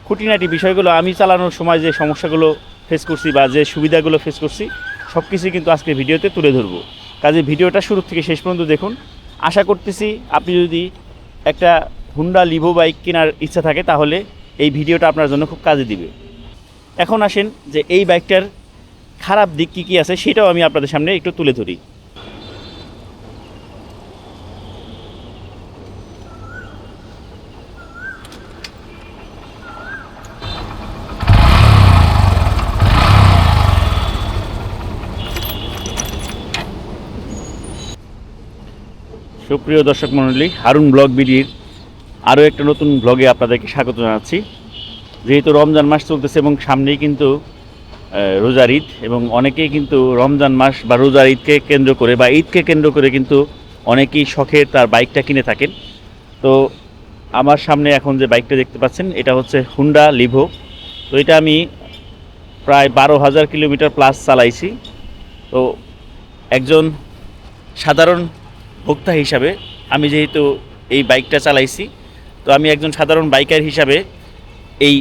খুঁটিনাটি বিষয়গুলো আমি চালানোর সময় যে সমস্যাগুলো ফেস করছি বা যে সুবিধাগুলো ফেস করছি সব কিছুই কিন্তু আজকে ভিডিওতে তুলে ধরবো। কাজে ভিডিওটা শুরু থেকে শেষ পর্যন্ত দেখুন। আশা করতেছি আপনি যদি একটা হুন্ডা লিভো বাইক কেনার ইচ্ছা থাকে তাহলে এই ভিডিওটা আপনার জন্য খুব কাজে দিবে। এখন আসেন যে এই বাইকটার খারাপ দিক কী কী আছে সেটাও আমি আপনাদের সামনে একটু তুলে ধরি। সুপ্রিয় দর্শক মণ্ডলী, হারুন ব্লগ বিডির আরও একটা নতুন ব্লগে আপনাদেরকে স্বাগত জানাচ্ছি। যেহেতু রমজান মাস চলতেছে এবং সামনেই কিন্তু রোজার ঈদ, এবং অনেকেই কিন্তু রমজান মাস বা রোজার ঈদকে কেন্দ্র করে বা ঈদকে কেন্দ্র করে কিন্তু অনেকেই শখের তার বাইকটা কিনে থাকেন। তো আমার সামনে এখন যে বাইকটা দেখতে পাচ্ছেন এটা হচ্ছে হুন্ডা লিভো। তো এটা আমি প্রায় 12,000 কিলোমিটার প্লাস চালাইছি। তো একজন সাধারণ ভোক্তা হিসাবে আমি যেহেতু এই বাইকটা চালাইছি, তো আমি একজন সাধারণ বাইকার হিসাবে এই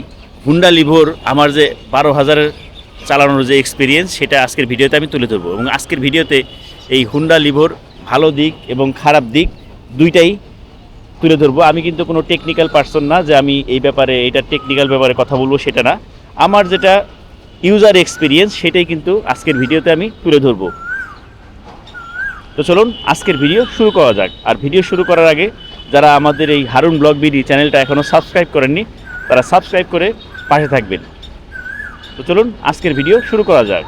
হুন্ডা লিভোর আমার যে 12,000 চালানোর যে এক্সপিরিয়েন্স সেটা আজকের ভিডিওতে আমি তুলে ধরবো। এবং আজকের ভিডিওতে এই হুন্ডা লিভোর ভালো দিক এবং খারাপ দিক দুইটাই তুলে ধরবো। আমি কিন্তু কোনো টেকনিক্যাল পার্সন না যে আমি এই ব্যাপারে এটা টেকনিক্যাল ব্যাপারে কথা বলবো, সেটা না। আমার যেটা ইউজার এক্সপিরিয়েন্স সেটাই কিন্তু আজকের ভিডিওতে আমি তুলে ধরবো। তো চলুন আজকের ভিডিও শুরু করা যাক। আর ভিডিও শুরু করার আগে যারা আমাদের এই হারুন ব্লগ বিডি চ্যানেলটা এখনও সাবস্ক্রাইব করেননি তারা সাবস্ক্রাইব করে পাশে থাকবেন। তো চলুন আজকের ভিডিও শুরু করা যাক।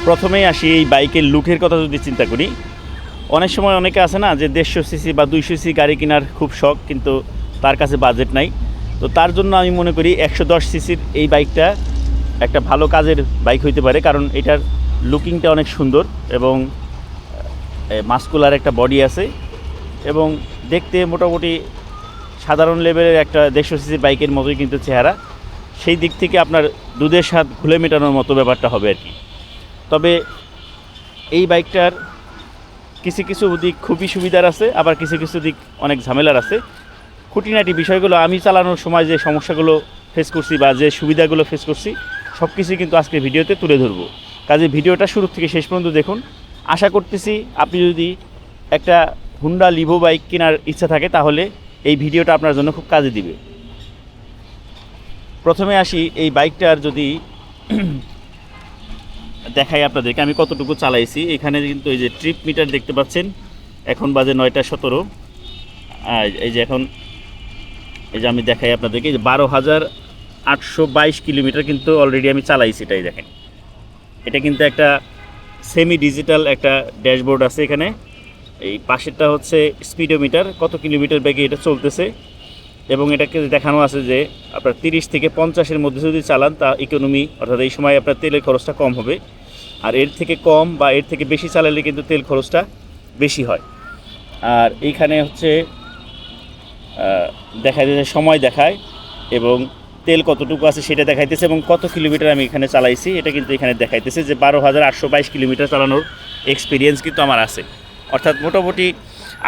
প্রথমেই আসি এই বাইকের লুকের কথা যদি চিন্তা করি। অনেক সময় অনেকে আছে না যে 150 সিসি বা 200 সিসি গাড়ি কেনার খুব শখ, কিন্তু তার কাছে বাজেট নাই। তো তার জন্য আমি মনে করি 110 সিসির এই বাইকটা একটা ভালো কাজের বাইক হইতে পারে, কারণ এটার লুকিংটা অনেক সুন্দর এবং মাস্কুলার একটা বডি আছে এবং দেখতে মোটামুটি সাধারণ লেভেলের একটা 150 সিসির বাইকের মতোই কিন্তু চেহারা। সেই দিক থেকে আপনার দুধের স্বাদ ঘুলে মেটানোর মতো ব্যাপারটা হবে আর কি। তবে এই বাইকটার কিছু কিছু দিক খুবই সুবিধার আছে, আবার কিছু কিছু দিক অনেক ঝামেলার আছে। খুঁটিনাটি বিষয়গুলো আমি চালানোর সময় যে সমস্যাগুলো ফেস করছি বা যে সুবিধাগুলো ফেস করছি সব কিছুই কিন্তু আজকে ভিডিওতে তুলে ধরবো। কাজে ভিডিওটা শুরু থেকে শেষ পর্যন্ত দেখুন। আশা করতেছি আপনি যদি একটা হুন্ডা লিভো বাইক কেনার ইচ্ছা থাকে তাহলে এই ভিডিওটা আপনার জন্য খুব কাজে দিবে। প্রথমে আসি এই বাইকটার যদি দেখাই আপনাদেরকে আমি কতটুকু চালাইছি। এখানে কিন্তু এই যে ট্রিপ মিটার দেখতে পাচ্ছেন, এখন বাজে 9টা 17। এই যে এখন এই যে আমি দেখাই আপনাদেরকে যে 12,822 কিলোমিটার কিন্তু অলরেডি আমি চালাইছি। এটাই দেখেন, এটা কিন্তু একটা সেমি ডিজিটাল একটা ড্যাশবোর্ড আছে এখানে। এই পাশেরটা হচ্ছে স্পিডোমিটার, কত কিলোমিটার বেগে এটা চলতেছে, এবং এটাকে দেখানো আছে যে আপনার 30 থেকে 50-এর মধ্যে যদি চালান তা ইকোনমি, অর্থাৎ এই সময় আপনার তেলের খরচটা কম হবে। আর এর থেকে কম বা এর থেকে বেশি চালালে কিন্তু তেল খরচটা বেশি হয়। আর এইখানে হচ্ছে দেখায় যে সময় দেখায় এবং তেল কতটুকু আছে সেটা দেখাইতেছে, এবং কত কিলোমিটার আমি এখানে চালাইছি এটা কিন্তু এখানে দেখাইতেছে যে 12,822 কিলোমিটার চালানোর এক্সপিরিয়েন্স কিন্তু আমার আছে। অর্থাৎ মোটামুটি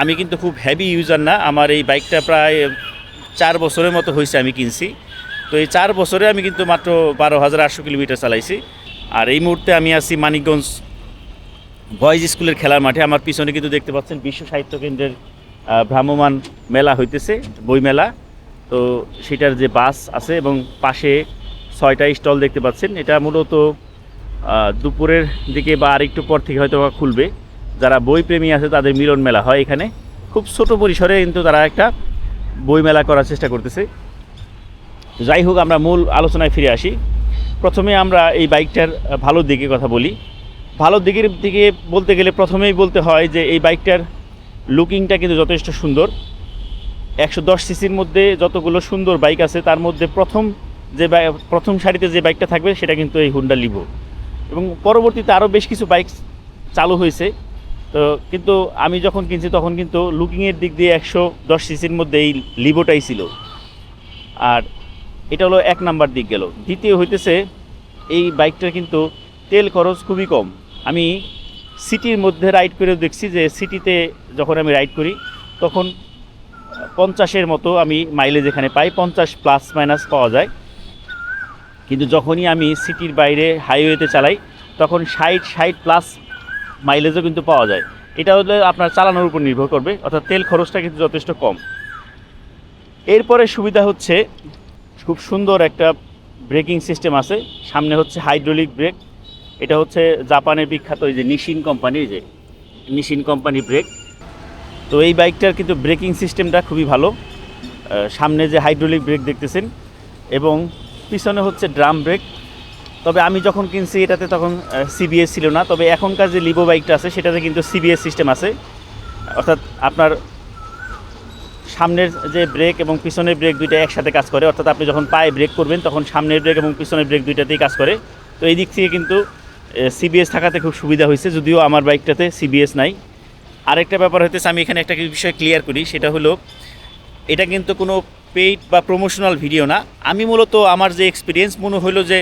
আমি কিন্তু খুব হেভি ইউজার না। আমার এই বাইকটা প্রায় 4 বছরের মতো হয়েছে আমি কিনছি। তো এই 4 বছরে আমি কিন্তু মাত্র 12,800 কিলোমিটার চালাইছি। আর এই মুহূর্তে আমি আছি মানিকগঞ্জ বয়েজ স্কুলের খেলার মাঠে। আমার পিছনে কিন্তু দেখতে পাচ্ছেন বিশ্ব সাহিত্য কেন্দ্রের ভ্রাম্যমাণ মেলা হইতেছে, বই মেলা। তো সেটার যে বাস আছে এবং পাশে 6টা স্টল দেখতে পাচ্ছেন। এটা মূলত দুপুরের দিকে বা আরেকটু পর থেকে হয়তো খুলবে। যারা বইপ্রেমী আছে তাদের মিলন মেলা হয় এখানে। খুব ছোট পরিসরে কিন্তু তারা একটা বই মেলা করার চেষ্টা করতেছে। যাই হোক, আমরা মূল আলোচনায় ফিরে আসি। প্রথমে আমরা এই বাইকটার ভালো দিকে কথা বলি। ভালো দিকের দিকে বলতে গেলে প্রথমেই বলতে হয় যে এই বাইকটার লুকিংটা কিন্তু যথেষ্ট সুন্দর। 110 সিসির মধ্যে যতগুলো সুন্দর বাইক আছে তার মধ্যে প্রথম সারিতে যে বাইকটা থাকবে সেটা কিন্তু এই হুন্ডা লিভো। এবং পরবর্তীতে আরও বেশ কিছু বাইক চালু হয়েছে। তো কিন্তু আমি যখন কিনছি তখন কিন্তু লুকিংয়ের দিক দিয়ে 110 সিসির মধ্যে এই লিভোটাই ছিল। আর এটা হলো 1 নাম্বার দিক গেল। দ্বিতীয় হইতেছে এই বাইকটার কিন্তু তেল খরচ খুবই কম। আমি সিটির মধ্যে রাইড করেও দেখছি যে সিটিতে যখন আমি রাইড করি তখন 50-এর মতো আমি মাইলেজ এখানে পাই, 50 প্লাস মাইনাস পাওয়া যায়। কিন্তু যখনই আমি সিটির বাইরে হাইওয়েতে চালাই তখন 60 প্লাস মাইলেজও কিন্তু পাওয়া যায়। এটা হলে আপনার চালানোর উপর নির্ভর করবে, অর্থাৎ তেল খরচটা কিন্তু যথেষ্ট কম। এরপরে সুবিধা হচ্ছে খুব সুন্দর একটা ব্রেকিং সিস্টেম আছে, সামনে হচ্ছে হাইড্রোলিক ব্রেক। এটা হচ্ছে জাপানের বিখ্যাত এই যে নিশিন কোম্পানি, যে নিশিন কোম্পানি ব্রেক। তো এই বাইকটার কিন্তু ব্রেকিং সিস্টেমটা খুবই ভালো। সামনে যে হাইড্রোলিক ব্রেক দেখতেছেন এবং পিছনে হচ্ছে ড্রাম ব্রেক। তবে আমি যখন কিনছি এটাতে তখন সিবিএস ছিল না, তবে এখনকার যে লিভো বাইকটা আছে সেটাতে কিন্তু সিবিএস সিস্টেম আছে, অর্থাৎ আপনার সামনের যে ব্রেক এবং পিছনের ব্রেক দুইটা একসাথে কাজ করে, অর্থাৎ আপনি যখন পায়ে ব্রেক করবেন তখন সামনের ব্রেক এবং পিছনের ব্রেক দুইটাতেই কাজ করে। তো এই দিক থেকে কিন্তু সিবিএস থাকাতে খুব সুবিধা হয়েছে, যদিও আমার বাইকটাতে সিবিএস নাই। আরেকটা ব্যাপার হইতেছে, আমি এখানে একটা বিষয় ক্লিয়ার করি, সেটা হলো এটা কিন্তু কোনো পেইড বা প্রমোশনাল ভিডিও না। আমি মূলত আমার যে এক্সপিরিয়েন্স মনে হলো যে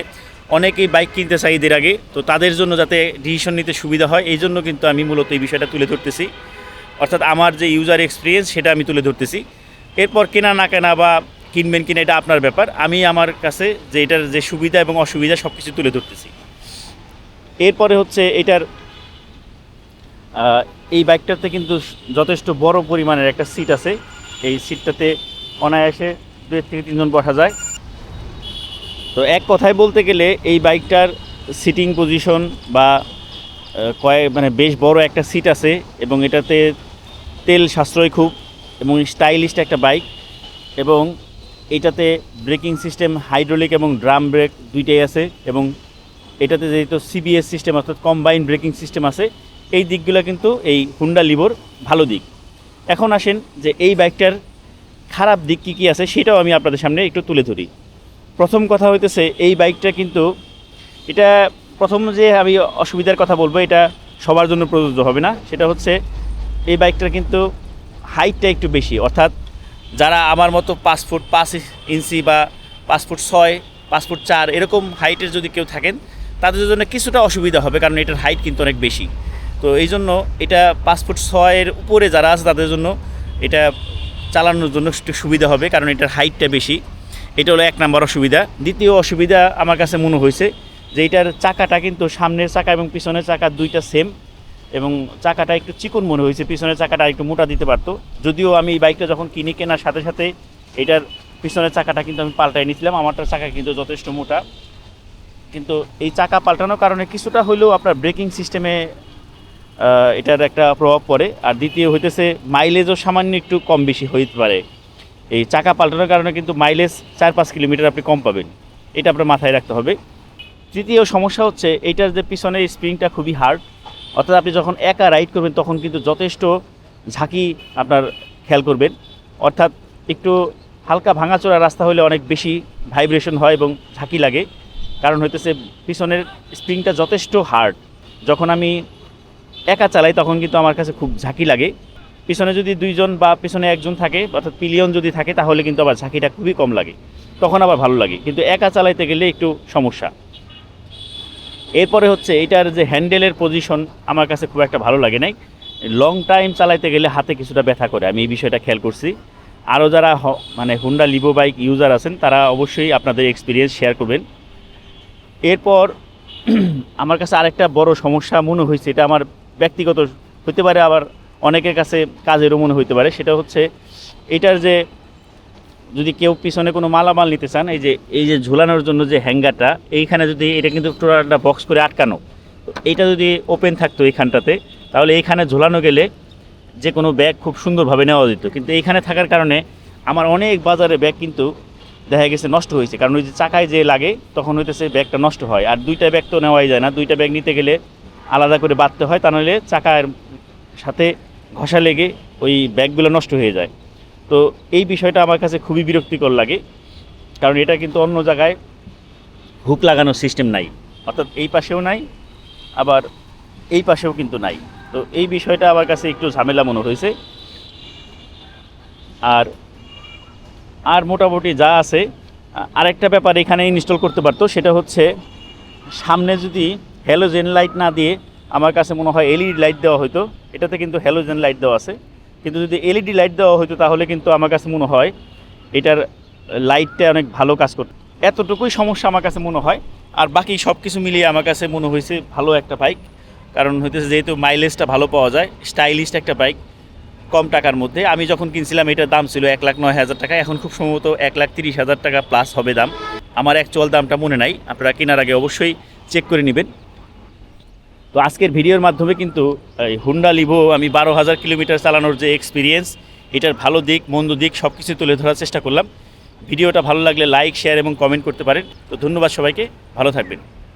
অনেকেই বাইক কিনতে চাই এদের আগে, তো তাদের জন্য যাতে ডিসিশন নিতে সুবিধা হয় এই জন্য কিন্তু আমি মূলত এই বিষয়টা তুলে ধরতেছি, অর্থাৎ আমার যে ইউজার এক্সপিরিয়েন্স সেটা আমি তুলে ধরতেছি। এরপর কেনা না কেনা বা কিনবেন কিনা এটা আপনার ব্যাপার, আমি আমার কাছে যে এটার যে সুবিধা এবং অসুবিধা সব কিছু তুলে ধরতেছি। এরপরে হচ্ছে এটার এই বাইকটাতে কিন্তু যথেষ্ট বড় পরিমাণের একটা সিট আছে, এই সিটটাতে অনায়াসে 2 থেকে 3 জন বসা যায়। তো এক কথায় বলতে গেলে এই বাইকটার সিটিং পজিশন বা মানে বেশ বড় একটা সিট আছে এবং এটাতে তেল সাশ্রয় খুব এবং স্টাইলিশ একটা বাইক। এবং এটাতে ব্রেকিং সিস্টেম হাইড্রোলিক এবং ড্রাম ব্রেক দুইটাই আছে এবং এটাতে যেহেতু সিবিএস সিস্টেম অর্থাৎ কম্বাইন্ড ব্রেকিং সিস্টেম আছে, এই দিকগুলো কিন্তু এই হুন্ডা লিভোর ভালো দিক। এখন আসেন যে এই বাইকটার খারাপ দিক কী কী আছে সেটাও আমি আপনাদের সামনে একটু তুলে ধরি। প্রথম কথা হইতেছে এই বাইকটা কিন্তু এটা প্রথম যে আমি অসুবিধার কথা বলবো এটা সবার জন্য প্রযোজ্য হবে না, সেটা হচ্ছে এই বাইকটার কিন্তু হাইটটা একটু বেশি, অর্থাৎ যারা আমার মতো 5 ফুট 5 ইঞ্চি বা 5 ফুট 6, 5 ফুট 4 এরকম হাইটের যদি কেউ থাকেন তাদের জন্য কিছুটা অসুবিধা হবে, কারণ এটার হাইট কিন্তু অনেক বেশি। তো এই জন্য এটা 5 ফুট 6-এর উপরে যারা আছে তাদের জন্য এটা চালানোর জন্য একটু সুবিধা হবে, কারণ এটার হাইটটা বেশি। এটা হলো 1 নম্বর অসুবিধা। দ্বিতীয় অসুবিধা আমার কাছে মনে হয়েছে যে এটার চাকাটা কিন্তু সামনের চাকা এবং পিছনের চাকা দুইটা সেম এবং চাকাটা একটু চিকন মনে হয়েছে, পিছনের চাকাটা একটু মোটা দিতে পারতো। যদিও আমি এই বাইকটা যখন কিনে কেনার সাথে সাথে এটার পিছনের চাকাটা কিন্তু আমি পাল্টাই নিয়েছিলাম, আমারটার চাকা কিন্তু যথেষ্ট মোটা, কিন্তু এই চাকা পাল্টানোর কারণে কিছুটা হলেও আপনার ব্রেকিং সিস্টেমে এটার একটা প্রভাব পড়ে। আর দ্বিতীয় হইতেছে মাইলেজও সামান্য একটু কম বেশি হইতে পারে, এই চাকা পাল্টানোর কারণে কিন্তু মাইলেজ 4-5 কিলোমিটার আপনি কম পাবেন, এটা আপনার মাথায় রাখতে হবে। তৃতীয় সমস্যা হচ্ছে এইটার যে পিছনের স্প্রিংটা খুবই হার্ড, অর্থাৎ আপনি যখন একা রাইড করবেন তখন কিন্তু যথেষ্ট ঝাঁকি আপনার খেয়াল করবেন, অর্থাৎ একটু হালকা ভাঙাচোরা রাস্তা হলে অনেক বেশি ভাইব্রেশন হয় এবং ঝাঁকি লাগে, কারণ হইতেছে পিছনের স্প্রিংটা যথেষ্ট হার্ড। যখন আমি একা চালাই তখন কিন্তু আমার কাছে খুব ঝাঁকি লাগে। পিছনে যদি 2 জন বা পিছনে 1 জন থাকে অর্থাৎ পিলিয়ন যদি থাকে তাহলে কিন্তু আবার ঝাঁকিটা খুবই কম লাগে, তখন আবার ভালো লাগে, কিন্তু একা চালাইতে গেলে একটু সমস্যা। এরপরে হচ্ছে এটার যে হ্যান্ডেলের পজিশন আমার কাছে খুব একটা ভালো লাগে নাই, লং টাইম চালাইতে গেলে হাতে কিছুটা ব্যথা করে, আমি এই বিষয়টা খেয়াল করছি। আরও যারা মানে হুন্ডা লিভো বাইক ইউজার আছেন তারা অবশ্যই আপনাদের এক্সপিরিয়েন্স শেয়ার করবেন। এরপর আমার কাছে আরেকটা বড় সমস্যা মনে হয়েছে, এটা আমার ব্যক্তিগত হতে পারে আবার অনেকের কাছে কাজেরও মনে হইতে পারে, সেটা হচ্ছে এটার যে যদি কেউ পিছনে কোনো মালামাল নিতে চান, এই যে ঝুলানোর জন্য যে হ্যাঙ্গারটা এইখানে যদি এটা কিন্তু টোটালটা বক্স করে আটকানো, এইটা যদি ওপেন থাকতো এইখানটাতে তাহলে এইখানে ঝুলানো গেলে যে কোনো ব্যাগ খুব সুন্দরভাবে নেওয়া যেত, কিন্তু এইখানে থাকার কারণে আমার অনেক বাজারে ব্যাগ কিন্তু দেখা গেছে নষ্ট হয়েছে, কারণ ওই যে চাকায় যে লাগে তখন হইতেছে ব্যাগটা নষ্ট হয়। আর 2টা ব্যাগ তো নেওয়াই যায় না, 2টা ব্যাগ নিতে গেলে আলাদা করে বাঁধতে হয়, তা নাহলে চাকার সাথে ঘষা লেগে ওই ব্যাগগুলো নষ্ট হয়ে যায়। তো এই বিষয়টা আমার কাছে খুবই বিরক্তিকর লাগে, কারণ এটা কিন্তু অন্য জায়গায় হুক লাগানোর সিস্টেম নাই, অর্থাৎ এই পাশেও নাই আবার এই পাশেও কিন্তু নাই। তো এই বিষয়টা আমার কাছে একটু ঝামেলা মনে হয়েছে। আর মোটামুটি যা আছে, আরেকটা ব্যাপার এখানে ইনস্টল করতে পারতো, সেটা হচ্ছে সামনে যদি হ্যালোজেন লাইট না দিয়ে আমার কাছে মনে হয় এলইডি লাইট দেওয়া হতো। এটাতে কিন্তু হ্যালোজেন লাইট দেওয়া আছে, কিন্তু যদি এলইডি লাইট দেওয়া হতো তাহলে কিন্তু আমার কাছে মনে হয় এটার লাইটটা অনেক ভালো কাজ করত। এতটুকুই সমস্যা আমার কাছে মনে হয়, আর বাকি সব কিছু মিলিয়ে আমার কাছে মনে হয়েছে ভালো একটা বাইক। কারণ হইতেছে যেহেতু মাইলেজটা ভালো পাওয়া যায়, স্টাইলিশ একটা বাইক কম টাকার মধ্যে। আমি যখন কিনছিলাম এটার দাম ছিল 1,09,000 টাকা, এখন খুব সম্ভবত 1,30,000 টাকা প্লাস হবে দাম। আমার অ্যাকচুয়াল দামটা মনে নাই, আপনারা কেনার আগে অবশ্যই চেক করে নেবেন। তো আজকের ভিডিওর মাধ্যমে কিন্তু এই হুন্ডা লিভো আমি 12,000 কিলোমিটার চালানোর যে এক্সপিরিয়েন্স, এটার ভালো দিক মন্দ দিক সব কিছু তুলে ধরার চেষ্টা করলাম। ভিডিওটা ভালো লাগলে লাইক, শেয়ার এবং কমেন্ট করতে পারেন। তো ধন্যবাদ সবাইকে, ভালো থাকবেন।